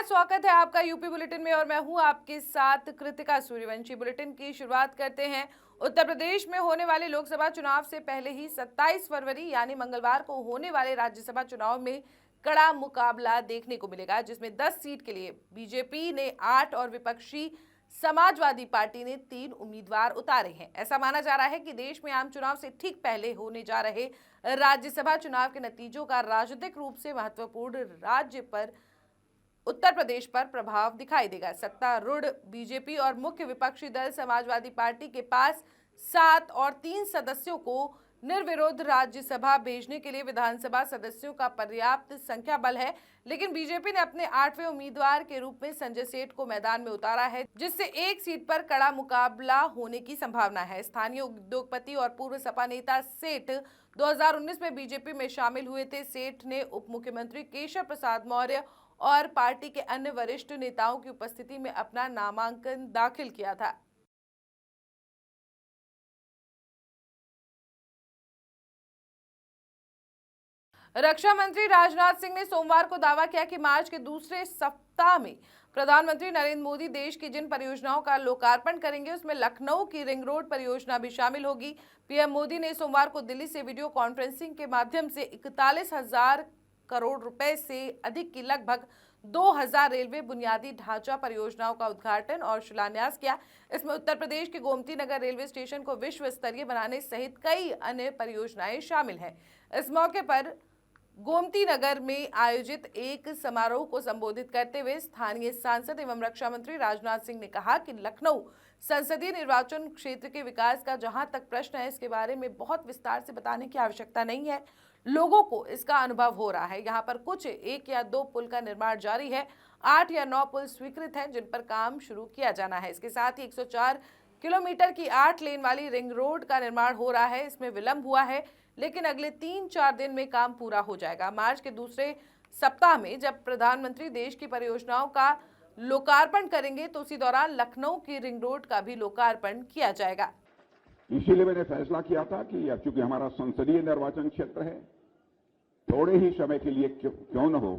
नमस्कार, स्वागत है आपका यूपी बुलेटिन में और मैं हूं आपके साथ कृतिका सूर्यवंशी। बुलेटिन की शुरुआत करते हैं। उत्तर प्रदेश में होने वाले लोकसभा चुनाव से पहले ही 27 फरवरी यानी मंगलवार को होने वाले राज्यसभा चुनाव में कड़ा मुकाबला देखने को मिलेगा, जिसमें 10 सीट के लिए बीजेपी ने 8 और विपक्षी समाजवादी पार्टी ने 3 उम्मीदवार उतारे हैं। ऐसा माना जा रहा है कि देश में आम चुनाव से ठीक पहले होने जा रहे राज्यसभा चुनाव के नतीजों का राजनीतिक रूप से महत्वपूर्ण राज्य पर उत्तर प्रदेश पर प्रभाव दिखाई देगा। सत्तारूढ़ बीजेपी और मुख्य विपक्षी दल समाजवादी पार्टी के पास 7 और 3 सदस्यों को निर्विरोध राज्यसभा भेजने के लिए विधानसभा सदस्यों का पर्याप्त संख्या बल है, लेकिन बीजेपी ने अपने 8वें उम्मीदवार के रूप में संजय सेठ को मैदान में उतारा है, जिससे एक सीट पर कड़ा मुकाबला होने की संभावना है। स्थानीय उद्योगपति और पूर्व सपा नेता सेठ 2019 में बीजेपी में शामिल हुए थे। सेठ ने उप मुख्यमंत्री केशव प्रसाद मौर्य और पार्टी के अन्य वरिष्ठ नेताओं की उपस्थिति में अपना नामांकन दाखिल किया था। रक्षा मंत्री राजनाथ सिंह ने सोमवार को दावा किया कि मार्च के दूसरे सप्ताह में प्रधानमंत्री नरेंद्र मोदी देश की जिन परियोजनाओं का लोकार्पण करेंगे उसमें लखनऊ की रिंग रोड परियोजना भी शामिल होगी। पीएम मोदी ने सोमवार को दिल्ली से वीडियो कॉन्फ्रेंसिंग के माध्यम से 41,000 करोड़ रुपए से अधिक की लगभग 2000 रेलवे बुनियादी ढांचा परियोजनाओं का उद्घाटन और शिलान्यास किया। इसमें उत्तर प्रदेश के गोमती नगर रेलवे स्टेशन को विश्व स्तरीय बनाने सहित कई अन्य परियोजनाएं शामिल हैं। इस मौके पर गोमती नगर में आयोजित एक समारोह को संबोधित करते हुए स्थानीय सांसद एवं रक्षा मंत्री राजनाथ सिंह ने कहा कि लखनऊ संसदीय निर्वाचन क्षेत्र के विकास का जहां तक प्रश्न है, इसके बारे में बहुत विस्तार से बताने की आवश्यकता नहीं है। लोगों को इसका अनुभव हो रहा है। यहाँ पर कुछ 1 या 2 पुल का निर्माण जारी है। 8 या 9 पुल स्वीकृत हैं, जिन पर काम शुरू किया जाना है। इसके साथ ही 104 किलोमीटर की 8 लेन वाली रिंग रोड का निर्माण हो रहा है। इसमें विलंब हुआ है, लेकिन अगले 3-4 दिन में काम पूरा हो जाएगा। मार्च के दूसरे सप्ताह में जब प्रधानमंत्री देश की परियोजनाओं का लोकार्पण करेंगे तो उसी दौरान लखनऊ की रिंग रोड का भी लोकार्पण किया जाएगा। इसीलिए मैंने फैसला किया था कि अब चूंकि हमारा संसदीय निर्वाचन क्षेत्र है, थोड़े ही समय के लिए क्यों न हो,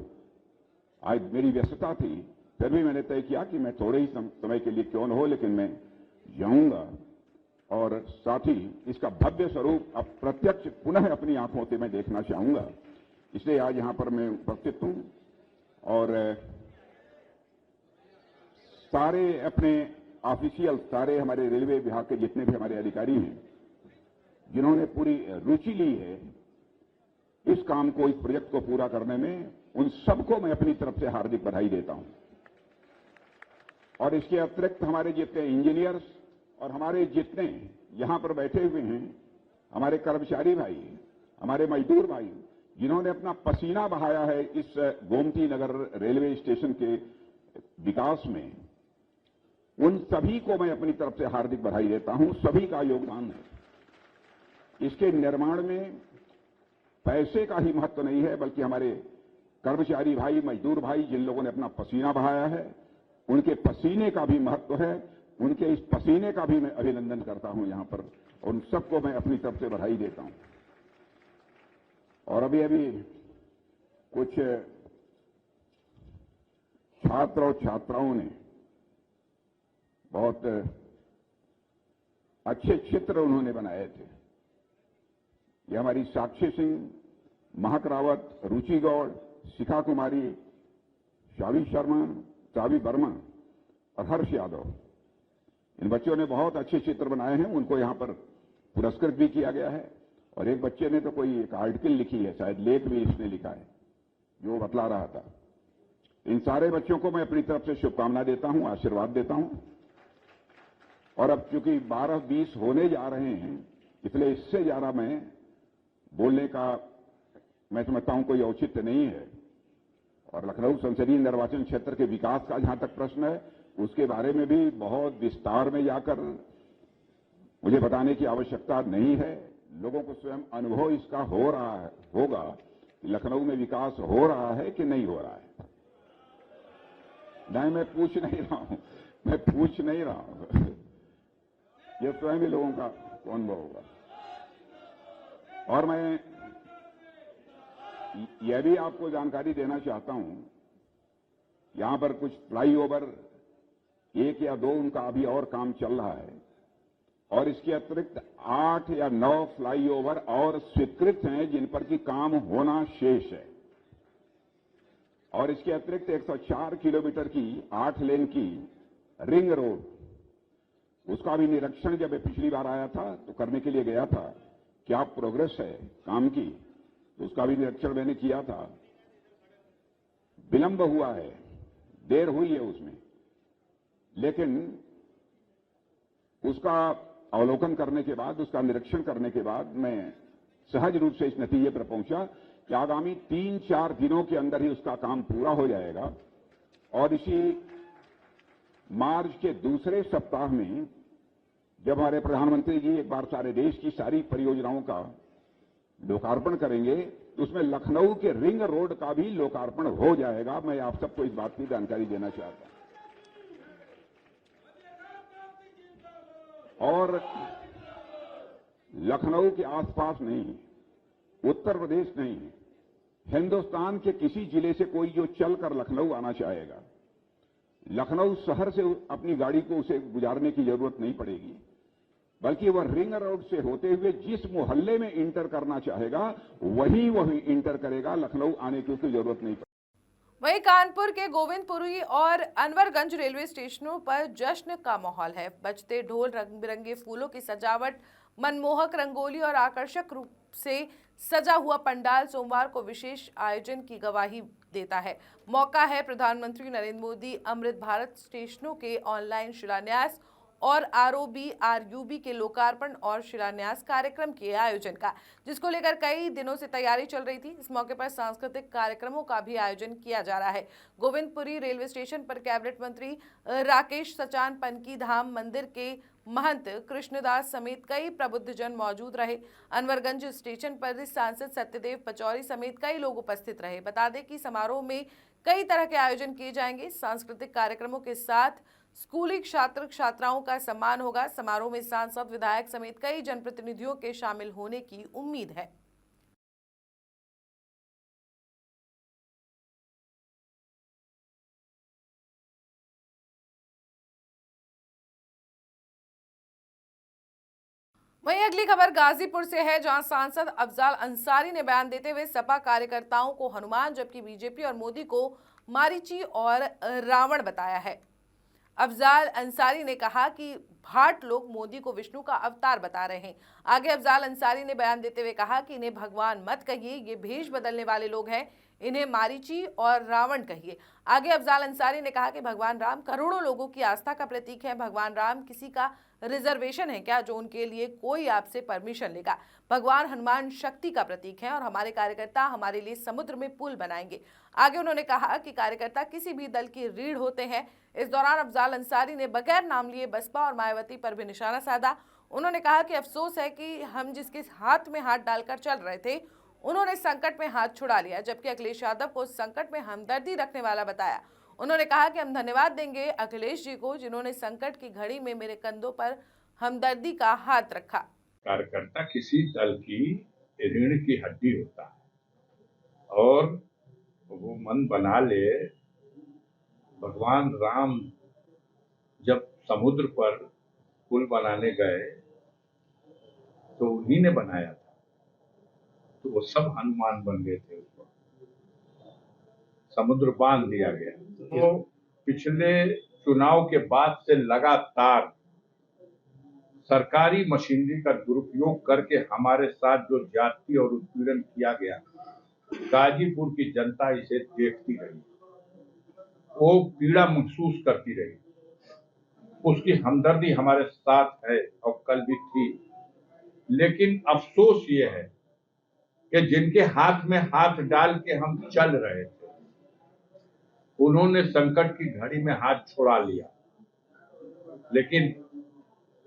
आज मेरी व्यस्तता थी, फिर भी मैंने तय किया कि मैं थोड़े ही समय के लिए क्यों न हो, लेकिन मैं जाऊंगा और साथ ही इसका भव्य स्वरूप अब प्रत्यक्ष पुनः अपनी आंखों से मैं देखना चाहूंगा। इसलिए आज यहां पर मैं उपस्थित हूं और सारे अपने ऑफिशियल, सारे हमारे रेलवे विभाग के जितने भी हमारे अधिकारी हैं, जिन्होंने पूरी रुचि ली है इस काम को, इस प्रोजेक्ट को पूरा करने में, उन सबको मैं अपनी तरफ से हार्दिक बधाई देता हूं। और इसके अतिरिक्त हमारे जितने इंजीनियर्स और हमारे जितने यहां पर बैठे हुए हैं, हमारे कर्मचारी भाई, हमारे मजदूर भाई, जिन्होंने अपना पसीना बहाया है इस गोमती नगर रेलवे स्टेशन के विकास में, उन सभी को मैं अपनी तरफ से हार्दिक बधाई देता हूं। सभी का योगदान है। इसके निर्माण में पैसे का ही महत्व नहीं है, बल्कि हमारे कर्मचारी भाई, मजदूर भाई, जिन लोगों ने अपना पसीना बहाया है, उनके पसीने का भी महत्व है। उनके इस पसीने का भी मैं अभिनंदन करता हूं यहां पर, और उन सबको मैं अपनी तरफ से बधाई देता हूं। और अभी कुछ छात्र और छात्राओं ने बहुत अच्छे चित्र उन्होंने बनाए थे। ये हमारी साक्षी सिंह, महक रावत, रुचि गौड़, शिखा कुमारी, शावी शर्मा, चावी वर्मा और हर्ष यादव, इन बच्चों ने बहुत अच्छे चित्र बनाए हैं। उनको यहां पर पुरस्कृत भी किया गया है। और एक बच्चे ने तो कोई एक आर्टिकल लिखी है, शायद लेख भी इसने लिखा है, जो बतला रहा था। इन सारे बच्चों को मैं अपनी तरफ से शुभकामना देता हूं, आशीर्वाद देता हूं। और अब चूंकि 12-20 होने जा रहे हैं, इसलिए इससे ज्यादा मैं बोलने का मैं समझता हूं कोई औचित्य नहीं है। और लखनऊ संसदीय निर्वाचन क्षेत्र के विकास का जहां तक प्रश्न है, उसके बारे में भी बहुत विस्तार में जाकर मुझे बताने की आवश्यकता नहीं है। लोगों को स्वयं अनुभव इसका हो रहा है, होगा कि लखनऊ में विकास हो रहा है कि नहीं हो रहा है। नहीं, मैं पूछ नहीं रहा हूं, ये स्वयं ही लोगों का अनुभव होगा। और मैं यह भी आपको जानकारी देना चाहता हूं यहां पर कुछ फ्लाईओवर 1 या 2 उनका अभी और काम चल रहा है और इसके अतिरिक्त 8 या 9 फ्लाईओवर और स्वीकृत हैं जिन पर कि काम होना शेष है और इसके अतिरिक्त 104 किलोमीटर की 8 लेन की रिंग रोड उसका भी निरीक्षण जब मैं पिछली बार आया था तो करने के लिए गया था क्या प्रोग्रेस है काम की तो उसका भी निरीक्षण मैंने किया था। विलंब हुआ है, देर हुई है उसमें, लेकिन उसका अवलोकन करने के बाद, उसका निरीक्षण करने के बाद मैं सहज रूप से इस नतीजे पर पहुंचा कि आगामी 3-4 दिनों के अंदर ही उसका काम पूरा हो जाएगा और इसी मार्च के दूसरे सप्ताह में जब हमारे प्रधानमंत्री जी एक बार सारे देश की सारी परियोजनाओं का लोकार्पण करेंगे तो उसमें लखनऊ के रिंग रोड का भी लोकार्पण हो जाएगा। मैं आप सबको इस बात की जानकारी देना चाहता हूं और लखनऊ के आसपास नहीं, उत्तर प्रदेश नहीं, हिंदुस्तान के किसी जिले से कोई जो चलकर लखनऊ आना चाहेगा, लखनऊ शहर से अपनी गाड़ी को उसे गुजारने की जरूरत नहीं पड़ेगी, बल्कि वह रिंग रोड से होते हुए जिस मोहल्ले में इंटर करना चाहेगा वही इंटर करेगा, लखनऊ आने की उसकी जरूरत नहीं पड़ेगी। वहीं कानपुर के गोविंदपुरी और अनवरगंज रेलवे स्टेशनों पर जश्न का माहौल है। बजते ढोल, रंग बिरंगे फूलों की सजावट, मनमोहक रंगोली और आकर्षक रूप से सजा हुआ पंडाल सोमवार को विशेष आयोजन की गवाही देता है। मौका है प्रधानमंत्री नरेंद्र मोदी अमृत भारत स्टेशनों के ऑनलाइन शिलान्यास और आरओबी आरयूबी के लोकार्पण और शिलान्यास कार्यक्रम के आयोजन का, जिसको लेकर कई दिनों से तैयारी चल रही थी। इस मौके पर सांस्कृतिक कार्यक्रमों का भी आयोजन किया जा रहा है। गोविंदपुरी रेलवे स्टेशन पर कैबिनेट मंत्री राकेश सचान, पनकी धाम मंदिर के महंत कृष्णदास समेत कई प्रबुद्धजन मौजूद रहे। अनवरगंज स्टेशन पर सांसद सत्यदेव पचौरी समेत कई लोग उपस्थित रहे। बता दें कि समारोह में कई तरह के आयोजन किए जाएंगे। सांस्कृतिक कार्यक्रमों के साथ स्कूली छात्र छात्राओं का सम्मान होगा। समारोह में सांसद, विधायक समेत कई जनप्रतिनिधियों के शामिल होने की उम्मीद है। वहीं अगली खबर गाजीपुर से है, जहां सांसद अफजाल अंसारी ने बयान देते हुए सपा कार्यकर्ताओं को हनुमान जबकि बीजेपी और मोदी को मारीची और रावण बताया है। अफजाल अंसारी ने कहा कि भाट लोग मोदी को विष्णु का अवतार बता रहे हैं। आगे अफजाल अंसारी ने बयान देते हुए कहा कि इन्हें भगवान मत कहिए, ये भेष बदलने वाले लोग हैं, इन्हें मारीची और रावण कहिए। आगे अफजाल अंसारी ने कहा कि भगवान राम करोड़ों लोगों की आस्था का प्रतीक है। भगवान राम किसी का रिजर्वेशन है क्या जो उनके लिए कोई आपसे परमिशन लेगा? भगवान हनुमान शक्ति का प्रतीक है और हमारे कार्यकर्ता हमारे लिए समुद्र में पुल बनाएंगे। आगे उन्होंने कहा कि कार्यकर्ता किसी भी दल की रीढ़ होते हैं। इस दौरान अफजाल अंसारी ने बगैर नाम लिए बसपा और मायावती पर भी निशाना साधा। उन्होंने कहा कि अफसोस है कि हम जिसके हाथ में हाथ डालकर चल रहे थे उन्होंने संकट में हाथ छुड़ा लिया, जबकि अखिलेश यादव को संकट में हमदर्दी रखने वाला बताया। उन्होंने कहा कि हम धन्यवाद देंगे अखिलेश जी को जिन्होंने संकट की घड़ी में मेरे कंधों पर हमदर्दी का हाथ रखा। कार्यकर्ता किसी दल की रीढ़ की हड्डी होता है और वो मन बना ले। भगवान राम जब समुद्र पर पुल बनाने गए तो उन्हीं ने बनाया था, तो वो सब हनुमान बन गए थे। उसको समुद्र बांध दिया गया। तो पिछले चुनाव के बाद से लगातार सरकारी मशीनरी का दुरुपयोग करके हमारे साथ जो जाति और उत्पीड़न किया गया, गाजीपुर की जनता इसे देखती रही, वो पीड़ा महसूस करती रही। उसकी हमदर्दी हमारे साथ है और कल भी थी। लेकिन अफसोस ये है कि जिनके हाथ में हाथ डाल के हम चल रहे थे, उन्होंने संकट की घड़ी में हाथ छोड़ा लिया। लेकिन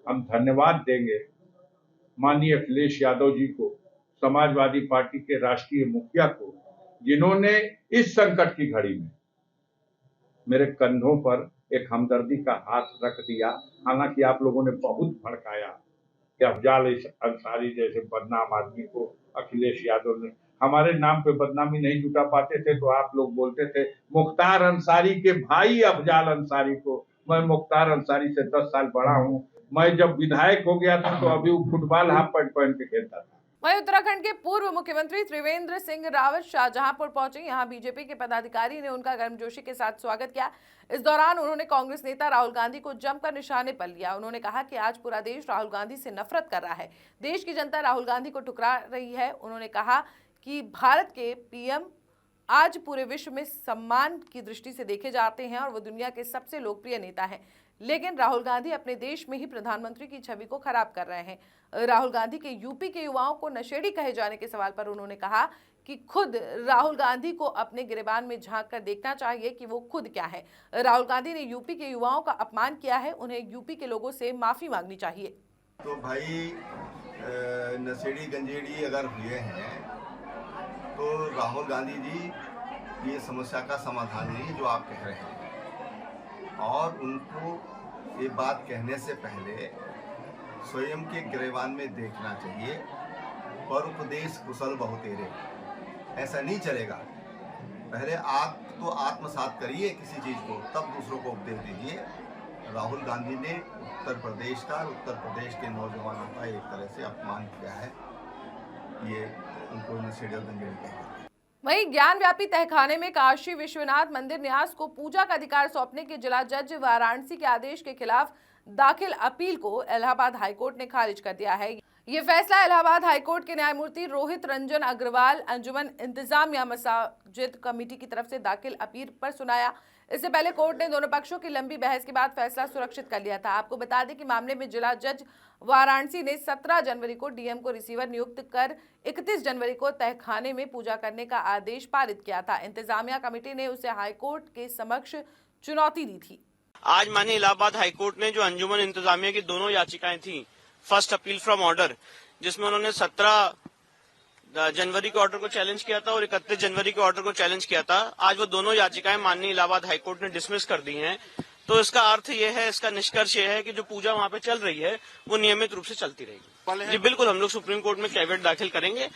हम धन्यवाद देंगे माननीय अखिलेश यादव जी को, समाजवादी पार्टी के राष्ट्रीय मुखिया को, जिन्होंने इस संकट की घड़ी में मेरे कंधों पर एक हमदर्दी का हाथ रख दिया। हालांकि आप लोगों ने बहुत भड़काया कि अफजाल अंसारी जैसे बदनाम आदमी को अखिलेश यादव ने हमारे नाम पे बदनामी नहीं जुटा पाते थे तो आप लोग बोलते थे मुख्तार अंसारी के भाई अफजाल अंसारी को। मैं मुख्तार अंसारी से 10 साल बड़ा हूं। मैं जब विधायक हो गया था तो अभी वो फुटबॉल हाफ पैंट पहन के खेलता था। वहीं उत्तराखंड के पूर्व मुख्यमंत्री त्रिवेंद्र सिंह रावत शाहजहांपुर पहुंचे। यहां बीजेपी के पदाधिकारी ने उनका गर्मजोशी के साथ स्वागत किया। इस दौरान उन्होंने कांग्रेस नेता राहुल गांधी को जमकर निशाने पर लिया। उन्होंने कहा कि आज पूरा देश राहुल गांधी से नफरत कर रहा है। देश की जनता राहुल गांधी को ठुकरा रही है। उन्होंने कहा कि भारत के पीएम आज पूरे विश्व में सम्मान की दृष्टि से देखे जाते हैं और वो दुनिया के सबसे लोकप्रिय नेता हैं, लेकिन राहुल गांधी अपने देश में ही प्रधानमंत्री की छवि को खराब कर रहे हैं। राहुल गांधी के यूपी के युवाओं को नशेड़ी कहे जाने के सवाल पर उन्होंने कहा कि खुद राहुल गांधी को अपने गिरेबान में झांक कर देखना चाहिए कि वो खुद क्या है। राहुल गांधी ने यूपी के युवाओं का अपमान किया है, उन्हें यूपी के लोगों से माफी मांगनी चाहिए। तो भाई नशेड़ी गंजेड़ी अगर हुए हैं तो राहुल गांधी जी ये समस्या का समाधान नहीं जो आप कह रहे हैं, और उनको ये बात कहने से पहले स्वयं के गिरेबान में देखना चाहिए। पर उपदेश कुशल बहुतेरे, ऐसा नहीं चलेगा। पहले आप तो आत्मसात करिए किसी चीज़ को, तब दूसरों को उपदेश दीजिए। राहुल गांधी ने उत्तर प्रदेश के नौजवानों का एक तरह से अपमान किया है। ये उनको नशेड़ी गंजेड़ी कहते हैं। वहीं ज्ञान व्यापी तहखाने में काशी विश्वनाथ मंदिर न्यास को पूजा का अधिकार सौंपने के जिला जज वाराणसी के आदेश के खिलाफ दाखिल अपील को इलाहाबाद हाईकोर्ट ने खारिज कर दिया है। ये फैसला इलाहाबाद हाईकोर्ट के न्यायमूर्ति रोहित रंजन अग्रवाल अंजुमन इंतजामिया मसाजिद कमेटी की तरफ से दाखिल अपील पर सुनाया। इससे पहले कोर्ट ने दोनों पक्षों की लंबी बहस के बाद फैसला सुरक्षित कर लिया था। आपको बता दें कि मामले में जिला जज वाराणसी ने 17 जनवरी को डीएम को रिसीवर नियुक्त कर 31 जनवरी को तहखाने में पूजा करने का आदेश पारित किया था। इंतजामिया कमेटी ने उसे हाईकोर्ट के समक्ष चुनौती दी थी। आज माननीय इलाहाबाद हाईकोर्ट ने जो अंजुमन इंतजामिया की दोनों याचिकाएं थी, फर्स्ट अपील फ्रॉम ऑर्डर, जिसमें उन्होंने 17 जनवरी के ऑर्डर को चैलेंज किया था और 31 जनवरी के ऑर्डर को चैलेंज किया था, आज वो दोनों याचिकाएं माननीय इलाहाबाद हाईकोर्ट ने डिसमिस कर दी हैं। तो इसका अर्थ ये है, इसका निष्कर्ष ये है कि जो पूजा वहां पे चल रही है वो नियमित रूप से चलती रहेगी। जी बिल्कुल, हम लोग सुप्रीम कोर्ट में कैविएट दाखिल करेंगे।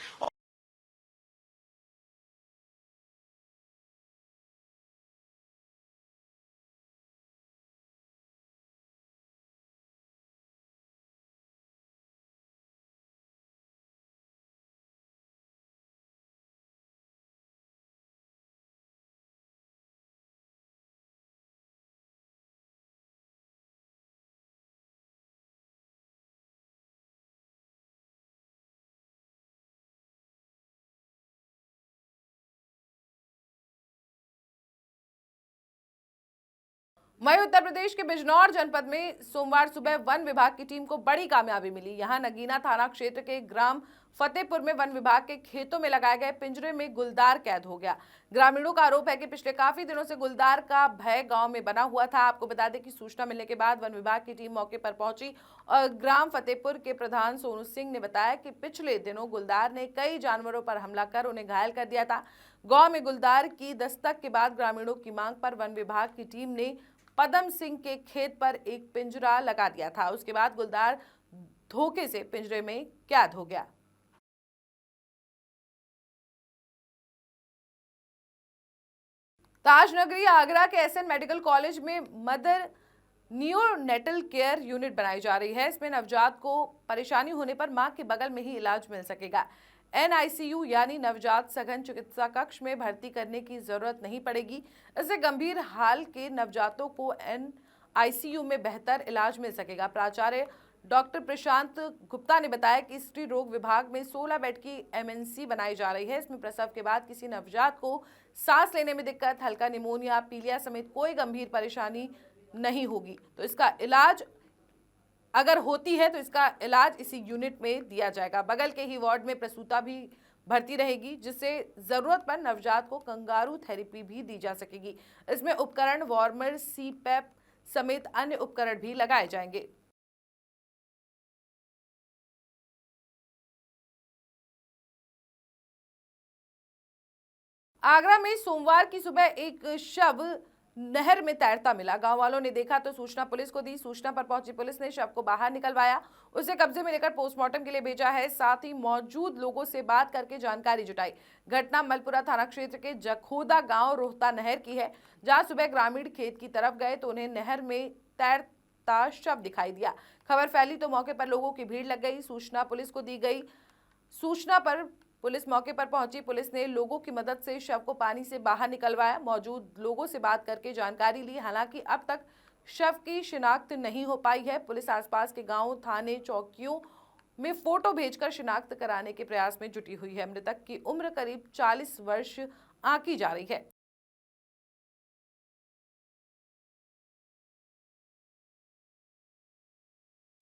वहीं उत्तर प्रदेश के बिजनौर जनपद में सोमवार सुबह वन विभाग की टीम को बड़ी कामयाबी मिली। यहां नगीना थाना क्षेत्र के ग्राम फतेहपुर में वन विभाग के खेतों में लगाए गए पिंजरे में गुलदार कैद हो गया। ग्रामीणों का आरोप है कि पिछले काफी दिनों से गुलदार का भय गांव में बना हुआ था। आपको बता दें कि सूचना मिलने के बाद वन विभाग की टीम मौके पर पहुंची और ग्राम फतेहपुर के प्रधान सोनू सिंह ने बताया कि पिछले दिनों गुलदार ने कई जानवरों पर हमला कर उन्हें घायल कर दिया था। गाँव में गुलदार की दस्तक के बाद ग्रामीणों की मांग पर वन विभाग की टीम ने पदम सिंह के खेत पर एक पिंजरा लगा दिया था। उसके बाद गुलदार धोखे से पिंजरे में कैद हो गया। ताजनगरी आगरा के एसएन मेडिकल कॉलेज में मदर नियोनेटल केयर यूनिट बनाई जा रही है। इसमें नवजात को परेशानी होने पर मां के बगल में ही इलाज मिल सकेगा। NICU यानी नवजात सघन चिकित्सा कक्ष में भर्ती करने की जरूरत नहीं पड़ेगी। इससे गंभीर हाल के नवजातों को NICU में बेहतर इलाज मिल सकेगा। प्राचार्य डॉक्टर प्रशांत गुप्ता ने बताया कि स्त्री रोग विभाग में 16 बेड की MNC बनाई जा रही है। इसमें प्रसव के बाद किसी नवजात को सांस लेने में दिक्कत, हल्का निमोनिया, पीलिया समेत कोई गंभीर परेशानी नहीं होगी। तो इसका इलाज अगर होती है तो इसका इलाज इसी यूनिट में दिया जाएगा। बगल के ही वार्ड में प्रसूता भी भर्ती रहेगी, जिससे जरूरत पर नवजात को कंगारू थेरेपी भी दी जा सकेगी। इसमें उपकरण, वार्मर, CPAP समेत अन्य उपकरण भी लगाए जाएंगे। आगरा में सोमवार की सुबह एक शव नहर में तैरता मिला। गांव वालों ने देखा तो सूचना पुलिस को दी। सूचना पर पहुंची पुलिस ने शव को बाहर निकलवाया, उसे कब्जे में लेकर पोस्टमार्टम के लिए भेजा है। साथ ही मौजूद लोगों से बात करके जानकारी जुटाई। घटना मलपुरा थाना क्षेत्र के जखोदा गांव रोहता नहर की है, जहां सुबह ग्रामीण खेत की तरफ गए तो उन्हें नहर में तैरता शव दिखाई दिया। खबर फैली तो मौके पर लोगों की भीड़ लग गई। सूचना पुलिस को दी गई। सूचना पर पुलिस मौके पर पहुंची। पुलिस ने लोगों की मदद से शव को पानी से बाहर निकलवाया। मौजूद लोगों से बात करके जानकारी ली। हालांकि अब तक शव की शिनाख्त नहीं हो पाई है। पुलिस आसपास के गांव, थाने, चौकियों में फोटो भेजकर शिनाख्त कराने के प्रयास में जुटी हुई है। मृतक की उम्र करीब 40 वर्ष आंकी जा रही है।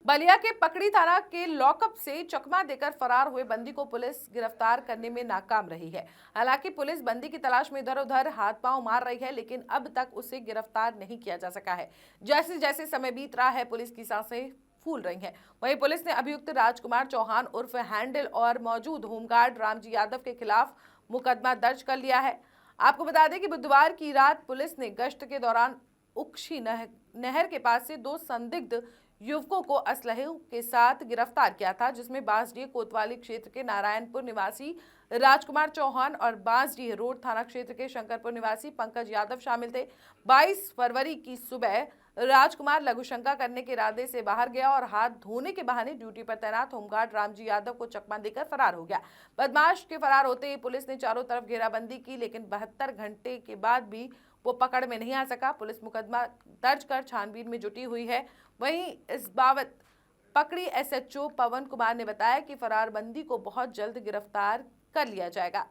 बलिया के पकड़ी थाना के लॉकअप से चकमा देकर फरार हुए बंदी को पुलिस गिरफ्तार करने में नाकाम रही है। हालांकि पुलिस बंदी की तलाश में इधर उधर हाथ पांव मार रही है, लेकिन अब तक उसे गिरफ्तार नहीं किया जा सका है। जैसे जैसे समय बीत रहा है, पुलिस की सांसें फूल रही हैं। वहीं पुलिस ने अभियुक्त राजकुमार चौहान उर्फ हैंडल और मौजूद होमगार्ड रामजी यादव के खिलाफ मुकदमा दर्ज कर लिया है। आपको बता दें कि बुधवार की रात पुलिस ने गश्त के दौरान उक्षी नहर के पास से 2 संदिग्ध युवकों को असलहे के साथ गिरफ्तार किया था, जिसमें बांसडीह कोतवाली क्षेत्र के नारायणपुर निवासी राजकुमार चौहान और बांसडीह रोड थाना क्षेत्र के शंकरपुर निवासी पंकज यादव शामिल थे। 22 फरवरी की सुबह राजकुमार लघुशंका करने के इरादे से बाहर गया और हाथ धोने के बहाने ड्यूटी पर तैनात होमगार्ड रामजी यादव को चकमा देकर फरार हो गया। बदमाश के फरार होते ही पुलिस ने चारों तरफ घेराबंदी की, लेकिन 72 घंटे के बाद भी वो पकड़ में नहीं आ सका। पुलिस मुकदमा दर्ज कर छानबीन में जुटी हुई है। वहीं इस बाबत पकड़ी एसएचओ पवन कुमार ने बताया कि फरार बंदी को बहुत जल्द गिरफ्तार कर लिया जाएगा।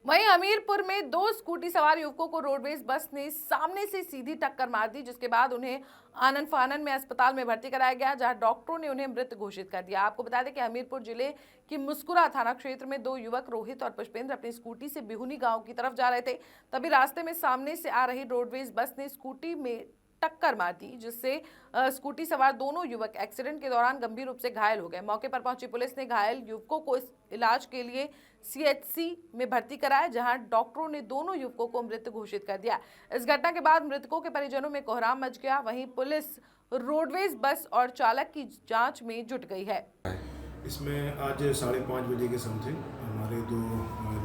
वहीं हमीरपुर में 2 स्कूटी सवार युवकों को रोडवेज बस ने सामने से सीधी टक्कर मार दी, जिसके बाद उन्हें आनन फानन में अस्पताल में भर्ती कराया गया, जहां डॉक्टरों ने उन्हें मृत घोषित कर दिया। आपको बता दें कि हमीरपुर जिले की मुस्कुरा थाना क्षेत्र में 2 युवक रोहित और पुष्पेंद्र अपनी स्कूटी से बिहुनी गांव की तरफ जा रहे थे। तभी रास्ते में सामने से आ रही रोडवेज बस ने स्कूटी में टक्कर मार दी, जिससे स्कूटी सवार दोनों युवक एक्सीडेंट के दौरान गंभीर रूप से घायल हो गए। मौके पर पहुंची पुलिस ने घायल युवकों को इलाज के लिए सीएचसी में भर्ती कराया, जहां डॉक्टरों ने दोनों युवकों को मृत घोषित कर दिया। इस घटना के बाद मृतकों के परिजनों में कोहराम मच गया। वहीं पुलिस रोडवेज बस और चालक की जांच में जुट गई है। इसमें आज 5:30 बजे के समथिंग हमारे 2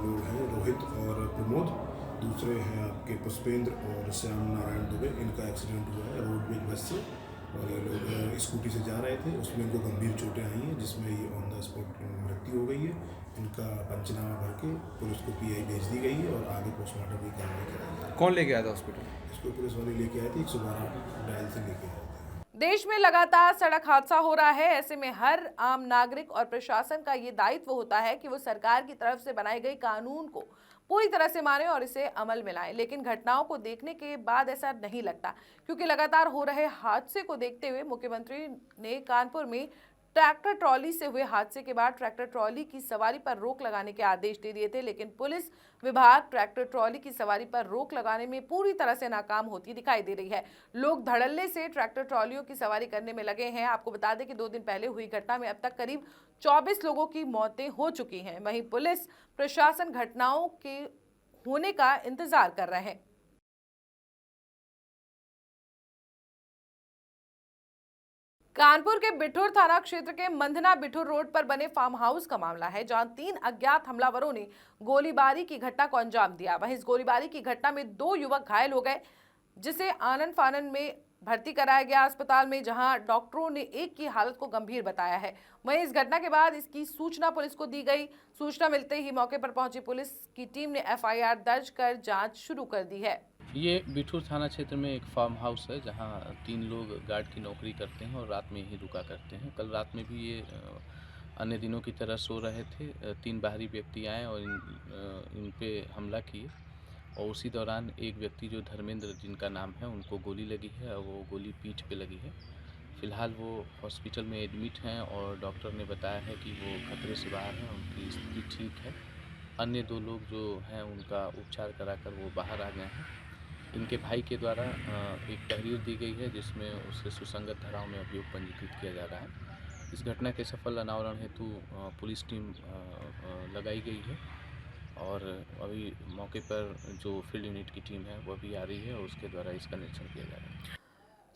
लोग हैं, रोहित और प्रमोद। दूसरे हैं आपके पुष्पेंद्र और श्याम नारायण दुबे। इनका एक्सीडेंट हुआ है रोडवेज बस से और ये लोग स्कूटी से जा रहे थे। उसमें इनको गंभीर चोटें आई हैं, जिसमें ये ऑन द स्पॉट मृत्यु हो गई है। इनका पंचनामा भर के पुलिस को पीआई भेज दी गई है और आगे पोस्टमार्टम की कार्रवाई कराई है। कौन लेके आया था हॉस्पिटल? इसको पुलिस वाले लेके आए थे, 112 डायल से लेके आए थे। देश में लगातार सड़क हादसा हो रहा है। ऐसे में हर आम नागरिक और प्रशासन का ये दायित्व होता है कि वो सरकार की तरफ से बनाए गए कानून को पूरी तरह से माने और इसे अमल में लाएं। लेकिन घटनाओं को देखने के बाद ऐसा नहीं लगता, क्योंकि लगातार हो रहे हादसे को देखते हुए मुख्यमंत्री ने कानपुर में ट्रैक्टर ट्रॉली से हुए हादसे के बाद ट्रैक्टर ट्रॉली की सवारी पर रोक लगाने के आदेश दे दिए थे, लेकिन पुलिस विभाग ट्रैक्टर ट्रॉली की सवारी पर रोक लगाने में पूरी तरह से नाकाम होती दिखाई दे रही है। लोग धड़ल्ले से ट्रैक्टर ट्रॉलियों की सवारी करने में लगे हैं। आपको बता दें कि 2 दिन पहले हुई घटना में अब तक करीब 24 लोगों की मौतें हो चुकी हैं। वहीं पुलिस प्रशासन घटनाओं के होने का इंतजार कर रहे हैं। कानपुर के बिठूर थाना क्षेत्र के मंधना बिठूर रोड पर बने फार्म हाउस का मामला है, जहां 3 अज्ञात हमलावरों ने गोलीबारी की घटना को अंजाम दिया। वहीं इस गोलीबारी की घटना में 2 युवक घायल हो गए, जिसे आनन फानन में भर्ती कराया गया अस्पताल में, जहां डॉक्टरों ने एक की हालत को गंभीर बताया है। वहीं इस घटना के बाद इसकी सूचना पुलिस को दी गई। सूचना मिलते ही मौके पर पहुंची पुलिस की टीम ने एफआईआर दर्ज कर जांच शुरू कर दी है। ये बिठूर थाना क्षेत्र में एक फार्म हाउस है, जहां 3 लोग गार्ड की नौकरी करते हैं और रात में ही रुका करते हैं। कल रात में भी ये अन्य दिनों की तरह सो रहे थे। 3 बाहरी व्यक्ति आए और इन पे हमला किए और उसी दौरान एक व्यक्ति जो धर्मेंद्र जिनका नाम है, उनको गोली लगी है और वो गोली पीठ पे लगी है। फिलहाल वो हॉस्पिटल में एडमिट हैं और डॉक्टर ने बताया है कि वो खतरे से बाहर हैं, उनकी स्थिति ठीक है। अन्य 2 लोग जो हैं उनका उपचार कराकर वो बाहर आ गए हैं। इनके भाई के द्वारा एक तहरीर दी गई है, जिसमें उससे सुसंगत धाराओं में अभियोग पंजीकृत किया जा रहा है। इस घटना के सफल अनावरण हेतु पुलिस टीम लगाई गई है और अभी मौके पर जो फील्ड यूनिट की टीम है वह भी आ रही है और उसके द्वारा इसका निरीक्षण किया जा रहा है।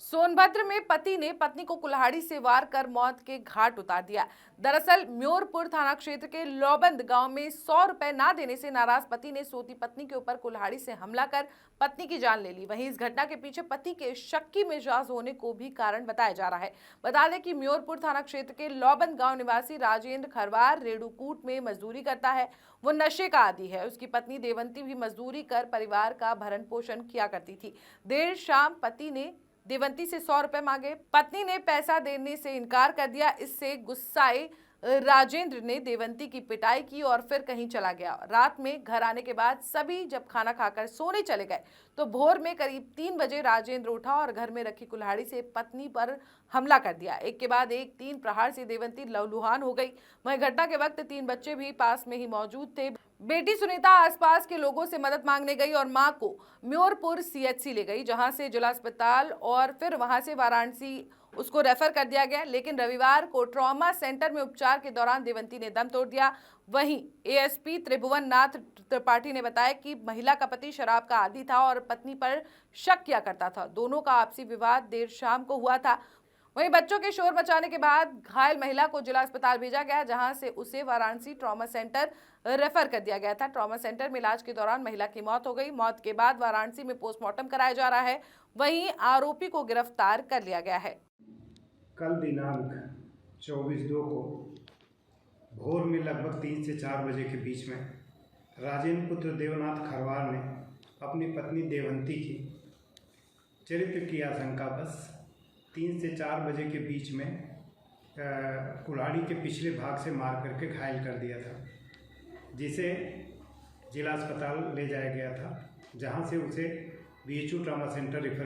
सोनभद्र में पति ने पत्नी को कुल्हाड़ी से वार कर मौत के घाट उतार दिया। दरअसल म्योरपुर थाना क्षेत्र के लौबंद गांव में 100 रुपए ना देने से नाराज पति ने सोती पत्नी के ऊपर कुल्हाड़ी से हमला कर पत्नी की जान ले ली। वहीं इस घटना के पीछे पति के शक्की मिजाज होने को भी कारण बताया जा रहा है। बता दें कि म्योरपुर थाना क्षेत्र के लौबंद गांव निवासी राजेंद्र खरवार रेणुकूट में मजदूरी करता है। वो नशे का आदी है। उसकी पत्नी देवंती भी मजदूरी कर परिवार का भरण पोषण किया करती थी। देर शाम पति ने देवंती से 100 रुपए मांगे। पत्नी ने पैसा देने से इनकार कर दिया। इससे गुस्साए राजेंद्र ने देवंती की पिटाई की और फिर कहीं चला गया। रात में घर आने के बाद सभी जब खाना खाकर सोने चले गए तो भोर में करीब 3 बजे राजेंद्र उठा और घर में रखी कुल्हाड़ी से पत्नी पर हमला कर दिया। एक के बाद एक 3 प्रहार से देवंती लहूलुहान हो गई। वहीं घटना के वक्त 3 बच्चे भी पास में ही मौजूद थे। बेटी सुनीता आसपास के लोगों से मदद मांगने गई और मां को म्योरपुर सीएचसी ले गई, जहां से जिला अस्पताल और फिर वहां से वाराणसी उसको रेफर कर दिया गया। लेकिन रविवार को ट्रॉमा सेंटर में उपचार के दौरान देवंती ने दम तोड़ दिया। वहीं एएसपी त्रिभुवन नाथ त्रिपाठी ने बताया कि महिला का पति शराब का आदी था और पत्नी पर शक किया करता था। दोनों का आपसी विवाद देर शाम को हुआ था। वहीं बच्चों के शोर मचाने के बाद घायल महिला को जिला अस्पताल भेजा गया, जहां से उसे वाराणसी ट्रॉमा सेंटर रेफर कर दिया गया था। ट्रॉमा सेंटर में इलाज के दौरान महिला की मौत हो गई। मौत के बाद वाराणसी में पोस्टमार्टम कराया जा रहा है। वहीं आरोपी को गिरफ्तार कर लिया गया है। कल दिनांक 24/2 को भोर में लगभग 3 से 4 बजे के बीच में राजेंद्र पुत्र देवनाथ खरवार ने अपनी पत्नी देवंती की चरित्र की आशंका बस 3 से 4 बजे के बीच में कुल्हाड़ी के पिछले भाग से मार करके घायल कर दिया था, जिसे जिला अस्पताल ले जाया गया था, जहां से उसे बीएचयू ट्रॉमा सेंटर रेफर